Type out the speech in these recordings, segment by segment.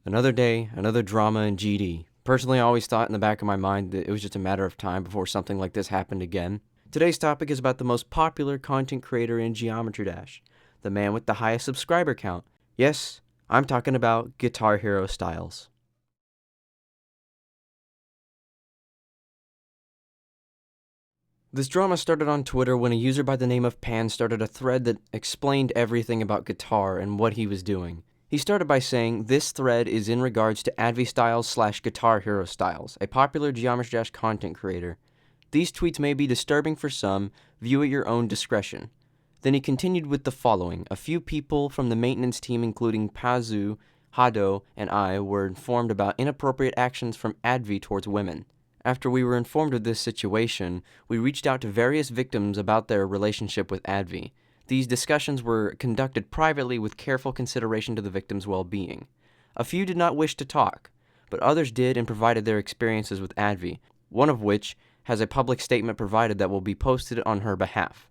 Another day, another drama in GD. Personally, I always thought in the back of my mind that it was just a matter of time before something like this happened again. Today's topic is about the most popular content creator in Geometry Dash, the man with the highest subscriber count. Yes, I'm talking about Guitarherostyles. This drama started on Twitter when a user by the name of Pan started a thread that explained everything about guitar and what he was doing. He started by saying, this thread is in regards to Guitarherostyles, a popular Geometry Dash content creator. These tweets may be disturbing for some, view at your own discretion. Then he continued with the following. A few people from the maintenance team, including Pazu, Hado, and I, were informed about inappropriate actions from Advi towards women. After we were informed of this situation, we reached out to various victims about their relationship with Advi. These discussions were conducted privately with careful consideration to the victims' well-being. A few did not wish to talk, but others did and provided their experiences with Advi, one of which has a public statement provided that will be posted on her behalf.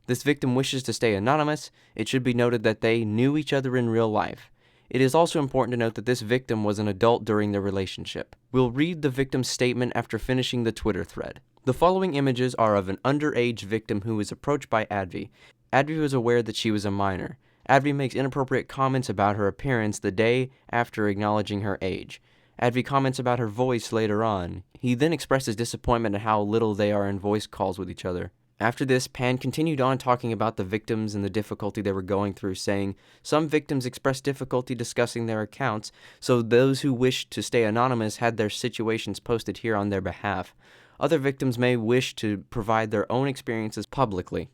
This victim wishes to stay anonymous. It should be noted that they knew each other in real life. It is also important to note that this victim was an adult during their relationship. We'll read the victim's statement after finishing the Twitter thread. The following images are of an underage victim who was approached by Advi. Advi was aware that she was a minor. Advi makes inappropriate comments about her appearance the day after acknowledging her age. Advi comments about her voice later on. He then expresses disappointment at how little they are in voice calls with each other. After this, Pan continued on talking about the victims and the difficulty they were going through, saying, some victims expressed difficulty discussing their accounts, so those who wished to stay anonymous had their situations posted here on their behalf. Other victims may wish to provide their own experiences publicly.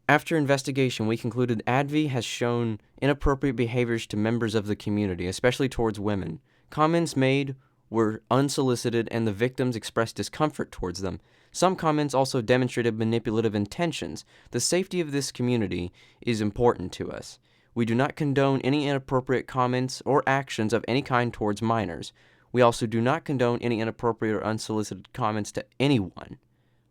After investigation, we concluded Advi has shown inappropriate behaviors to members of the community, especially towards women. Comments made were unsolicited and the victims expressed discomfort towards them. Some comments also demonstrated manipulative intentions. The safety of this community is important to us. We do not condone any inappropriate comments or actions of any kind towards minors. We also do not condone any inappropriate or unsolicited comments to anyone.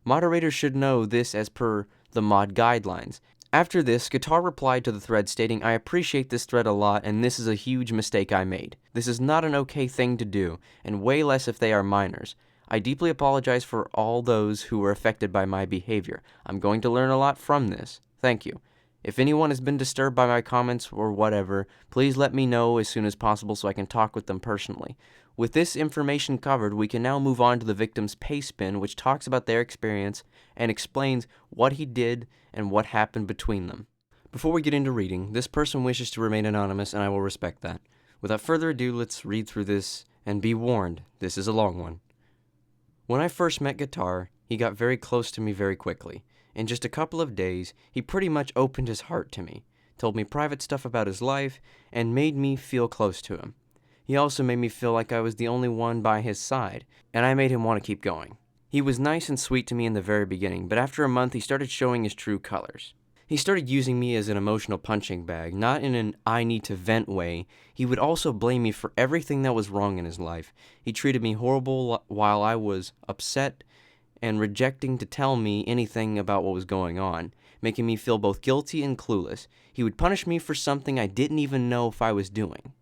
Moderators should know this as per the mod guidelines. After this, Guitar replied to the thread stating, I appreciate this thread a lot and this is a huge mistake I made. This is not an okay thing to do, and way less if they are minors. I deeply apologize for all those who were affected by my behavior. I'm going to learn a lot from this. Thank you. If anyone has been disturbed by my comments or whatever, please let me know as soon as possible so I can talk with them personally. With this information covered, we can now move on to the victim's Pastebin, which talks about their experience and explains what he did and what happened between them. Before we get into reading, this person wishes to remain anonymous and I will respect that. Without further ado, let's read through this and be warned, this is a long one. When I first met Guitar, he got very close to me very quickly. In just a couple of days, he pretty much opened his heart to me, told me private stuff about his life, and made me feel close to him. He also made me feel like I was the only one by his side, and I made him want to keep going. He was nice and sweet to me in the very beginning, but after a month he started showing his true colors. He started using me as an emotional punching bag, not in an I need to vent way. He would also blame me for everything that was wrong in his life. He treated me horrible while I was upset and rejecting to tell me anything about what was going on, making me feel both guilty and clueless. He would punish me for something I didn't even know if I was doing.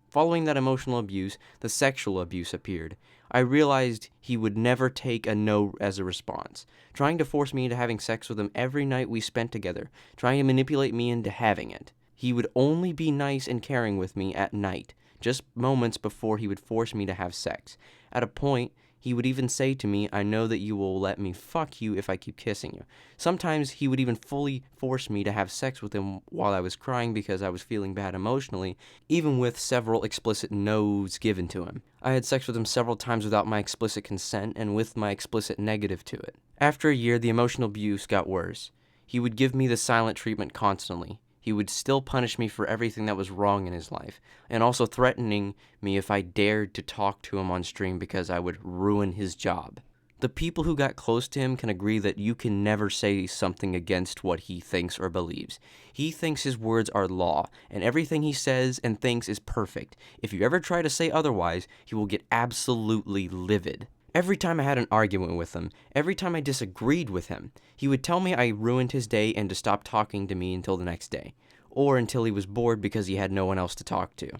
Following that emotional abuse, the sexual abuse appeared. I realized he would never take a no as a response, trying to force me into having sex with him every night we spent together, trying to manipulate me into having it. He would only be nice and caring with me at night, just moments before he would force me to have sex. At a point, he would even say to me, I know that you will let me fuck you if I keep kissing you. Sometimes he would even fully force me to have sex with him while I was crying because I was feeling bad emotionally, even with several explicit no's given to him. I had sex with him several times without my explicit consent and with my explicit negative to it. After a year, the emotional abuse got worse. He would give me the silent treatment constantly. He would still punish me for everything that was wrong in his life, and also threatening me if I dared to talk to him on stream because I would ruin his job. The people who got close to him can agree that you can never say something against what he thinks or believes. He thinks his words are law, and everything he says and thinks is perfect. If you ever try to say otherwise, he will get absolutely livid. Every time I had an argument with him, every time I disagreed with him, he would tell me I ruined his day and to stop talking to me until the next day, or until he was bored because he had no one else to talk to.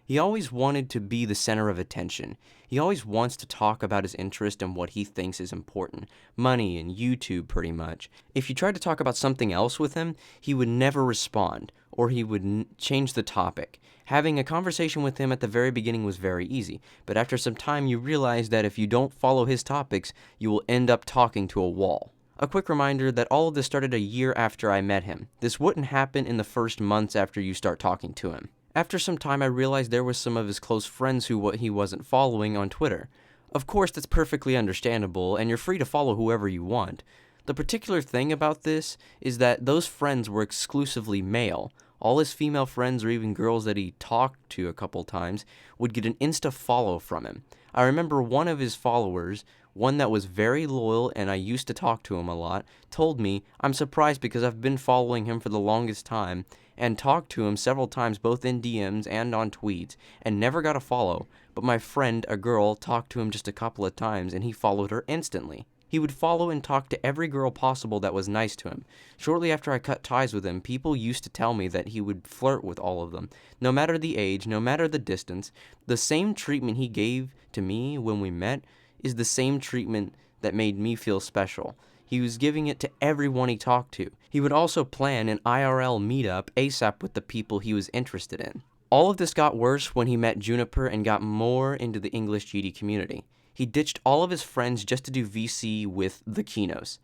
He always wanted to be the center of attention. He always wants to talk about his interest and what he thinks is important. Money and YouTube, pretty much. If you tried to talk about something else with him, he would never respond, or he would change the topic. Having a conversation with him at the very beginning was very easy, but after some time you realize that if you don't follow his topics, you will end up talking to a wall. A quick reminder that all of this started a year after I met him. This wouldn't happen in the first months after you start talking to him. After some time, I realized there was some of his close friends who he wasn't following on Twitter. Of course, that's perfectly understandable, and you're free to follow whoever you want. The particular thing about this is that those friends were exclusively male. All his female friends, or even girls that he talked to a couple times, would get an Insta follow from him. I remember one of his followers, one that was very loyal and I used to talk to him a lot, told me, "I'm surprised because I've been following him for the longest time and talked to him several times both in DMs and on tweets and never got a follow, but my friend, a girl, talked to him just a couple of times and he followed her instantly." He would follow and talk to every girl possible that was nice to him. Shortly after I cut ties with him, people used to tell me that he would flirt with all of them. No matter the age, no matter the distance, the same treatment he gave to me when we met is the same treatment that made me feel special. He was giving it to everyone he talked to. He would also plan an IRL meetup ASAP with the people he was interested in. All of this got worse when he met Juniper and got more into the English GD community. He ditched all of his friends just to do VC with the Kinos.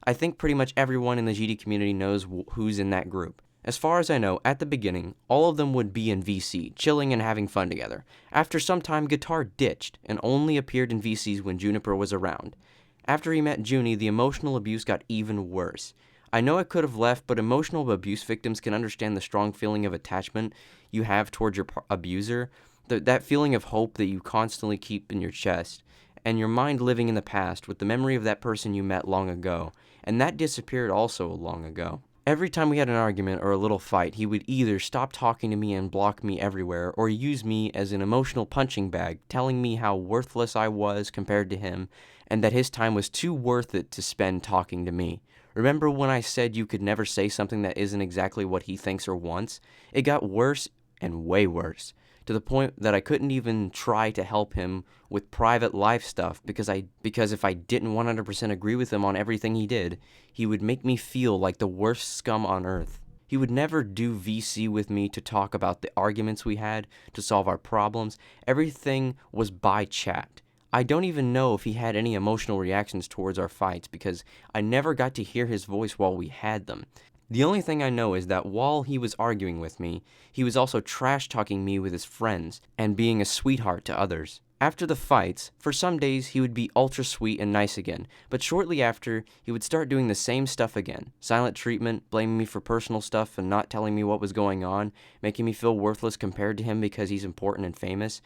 I think pretty much everyone in the GD community knows who's in that group. As far as I know, at the beginning, all of them would be in VC, chilling and having fun together. After some time, Guitar ditched and only appeared in VCs when Juniper was around. After he met Junie, the emotional abuse got even worse. I know I could have left, but emotional abuse victims can understand the strong feeling of attachment you have towards your abuser, that feeling of hope that you constantly keep in your chest, and your mind living in the past with the memory of that person you met long ago, and that disappeared also long ago. Every time we had an argument or a little fight, he would either stop talking to me and block me everywhere, or use me as an emotional punching bag, telling me how worthless I was compared to him, and that his time was too worth it to spend talking to me. Remember when I said you could never say something that isn't exactly what he thinks or wants? It got worse and way worse, to the point that I couldn't even try to help him with private life stuff because if I didn't 100% agree with him on everything he did, he would make me feel like the worst scum on earth. He would never do VC with me to talk about the arguments we had, to solve our problems. Everything was by chat. I don't even know if he had any emotional reactions towards our fights because I never got to hear his voice while we had them. The only thing I know is that while he was arguing with me, he was also trash-talking me with his friends and being a sweetheart to others. After the fights, for some days he would be ultra sweet and nice again, but shortly after, he would start doing the same stuff again. Silent treatment, blaming me for personal stuff and not telling me what was going on, making me feel worthless compared to him because he's important and famous.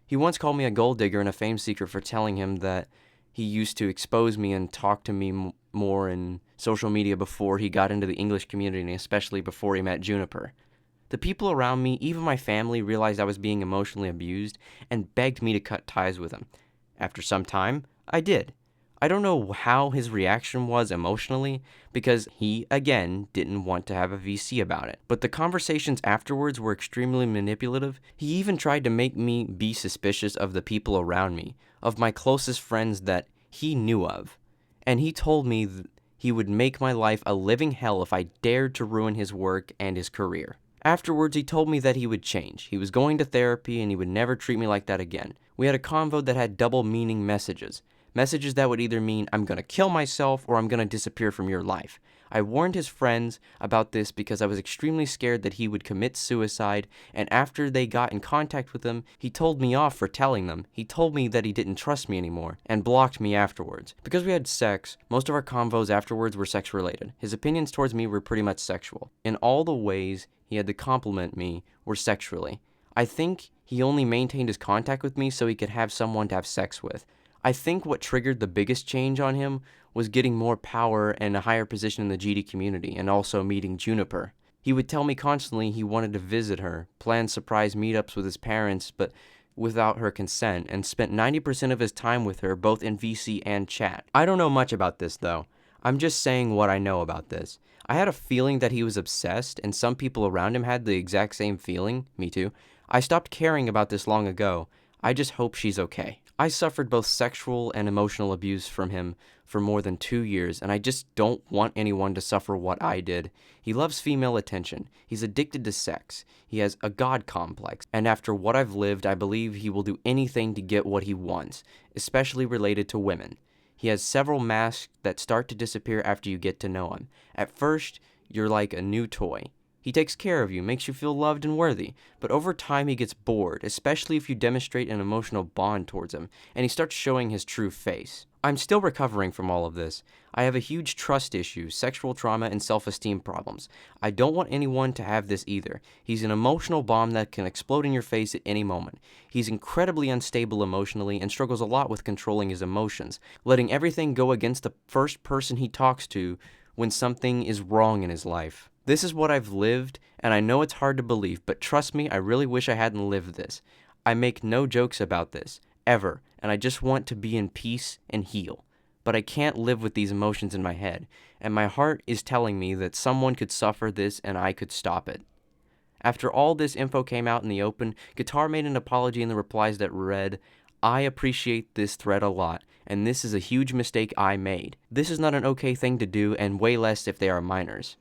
He once called me a gold digger and a fame seeker for telling him that he used to expose me and talk to me more in social media before he got into the English community, and especially before he met Juniper. The people around me, even my family, realized I was being emotionally abused and begged me to cut ties with him. After some time, I did. I don't know how his reaction was emotionally, because he, again, didn't want to have a VC about it. But the conversations afterwards were extremely manipulative. He even tried to make me be suspicious of the people around me, of my closest friends that he knew of. And he told me he would make my life a living hell if I dared to ruin his work and his career. Afterwards, he told me that he would change. He was going to therapy and he would never treat me like that again. We had a convo that had double meaning messages. Messages that would either mean I'm gonna kill myself or I'm gonna disappear from your life. I warned his friends about this because I was extremely scared that he would commit suicide, and after they got in contact with him, he told me off for telling them. He told me that he didn't trust me anymore, and blocked me afterwards. Because we had sex, most of our convos afterwards were sex-related. His opinions towards me were pretty much sexual. In all the ways he had to compliment me were sexually. I think he only maintained his contact with me so he could have someone to have sex with. I think what triggered the biggest change on him was getting more power and a higher position in the GD community, and also meeting Juniper. He would tell me constantly he wanted to visit her, plan surprise meetups with his parents but without her consent, and spent 90% of his time with her both in VC and chat. I don't know much about this though. I'm just saying what I know about this. I had a feeling that he was obsessed, and some people around him had the exact same feeling, me too. I stopped caring about this long ago. I just hope she's okay. I suffered both sexual and emotional abuse from him for more than 2 years, and I just don't want anyone to suffer what I did. He loves female attention. He's addicted to sex. He has a god complex, and after what I've lived, I believe he will do anything to get what he wants, especially related to women. He has several masks that start to disappear after you get to know him. At first, you're like a new toy. He takes care of you, makes you feel loved and worthy, but over time he gets bored, especially if you demonstrate an emotional bond towards him, and he starts showing his true face. I'm still recovering from all of this. I have a huge trust issue, sexual trauma, and self-esteem problems. I don't want anyone to have this either. He's an emotional bomb that can explode in your face at any moment. He's incredibly unstable emotionally and struggles a lot with controlling his emotions, letting everything go against the first person he talks to when something is wrong in his life. This is what I've lived, and I know it's hard to believe, but trust me, I really wish I hadn't lived this. I make no jokes about this, ever, and I just want to be in peace and heal. But I can't live with these emotions in my head, and my heart is telling me that someone could suffer this and I could stop it. After all this info came out in the open, Guitar made an apology in the replies that read, "I appreciate this thread a lot, and this is a huge mistake I made. This is not an okay thing to do, and way less if they are minors.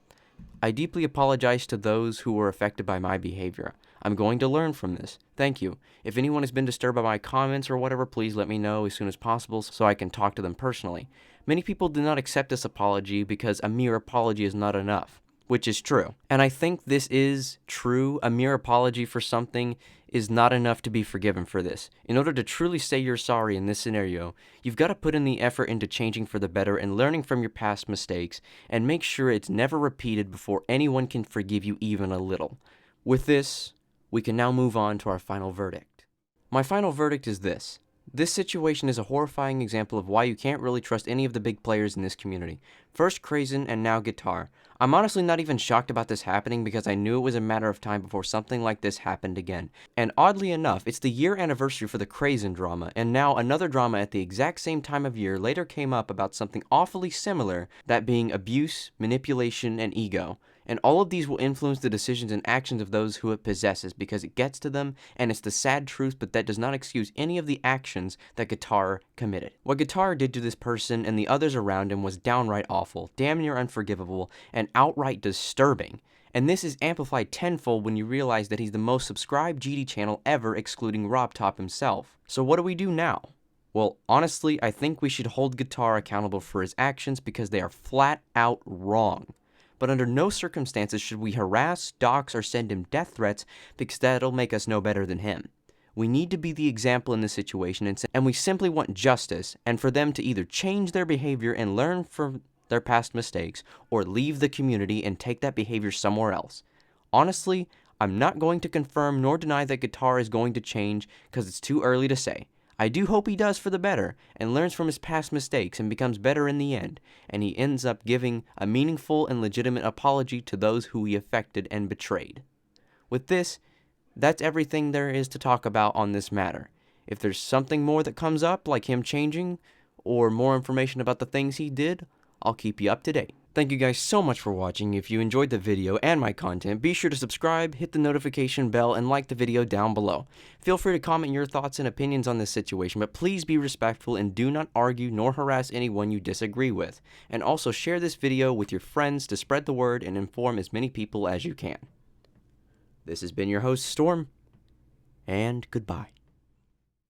I deeply apologize to those who were affected by my behavior. I'm going to learn from this. Thank you. If anyone has been disturbed by my comments or whatever, please let me know as soon as possible so I can talk to them personally. Many people do not accept this apology because a mere apology is not enough," which is true. And I think this is true. A mere apology for something is not enough to be forgiven for this. In order to truly say you're sorry in this scenario, you've got to put in the effort into changing for the better and learning from your past mistakes, and make sure it's never repeated before anyone can forgive you even a little. With this, we can now move on to our final verdict. My final verdict is this. This situation is a horrifying example of why you can't really trust any of the big players in this community. First Crazen and now Guitar. I'm honestly not even shocked about this happening because I knew it was a matter of time before something like this happened again. And oddly enough, it's the year anniversary for the Crazen drama, and now another drama at the exact same time of year later came up about something awfully similar, that being abuse, manipulation, and ego. And all of these will influence the decisions and actions of those who it possesses because it gets to them, and it's the sad truth, but that does not excuse any of the actions that Guitar committed. What Guitar did to this person and the others around him was downright awful, damn near unforgivable, and outright disturbing. And this is amplified tenfold when you realize that he's the most subscribed GD channel ever, excluding RobTop himself. So what do we do now? Well, honestly, I think we should hold Guitar accountable for his actions because they are flat out wrong. But under no circumstances should we harass, dox, or send him death threats because that'll make us no better than him. We need to be the example in this situation, and we simply want justice, and for them to either change their behavior and learn from their past mistakes, or leave the community and take that behavior somewhere else. Honestly, I'm not going to confirm nor deny that Guitar is going to change because it's too early to say. I do hope he does for the better, and learns from his past mistakes and becomes better in the end, and he ends up giving a meaningful and legitimate apology to those who he affected and betrayed. With this, that's everything there is to talk about on this matter. If there's something more that comes up, like him changing, or more information about the things he did, I'll keep you up to date. Thank you guys so much for watching. If you enjoyed the video and my content, be sure to subscribe, hit the notification bell, and like the video down below. Feel free to comment your thoughts and opinions on this situation, but please be respectful and do not argue nor harass anyone you disagree with. And also share this video with your friends to spread the word and inform as many people as you can. This has been your host, Storm, and goodbye.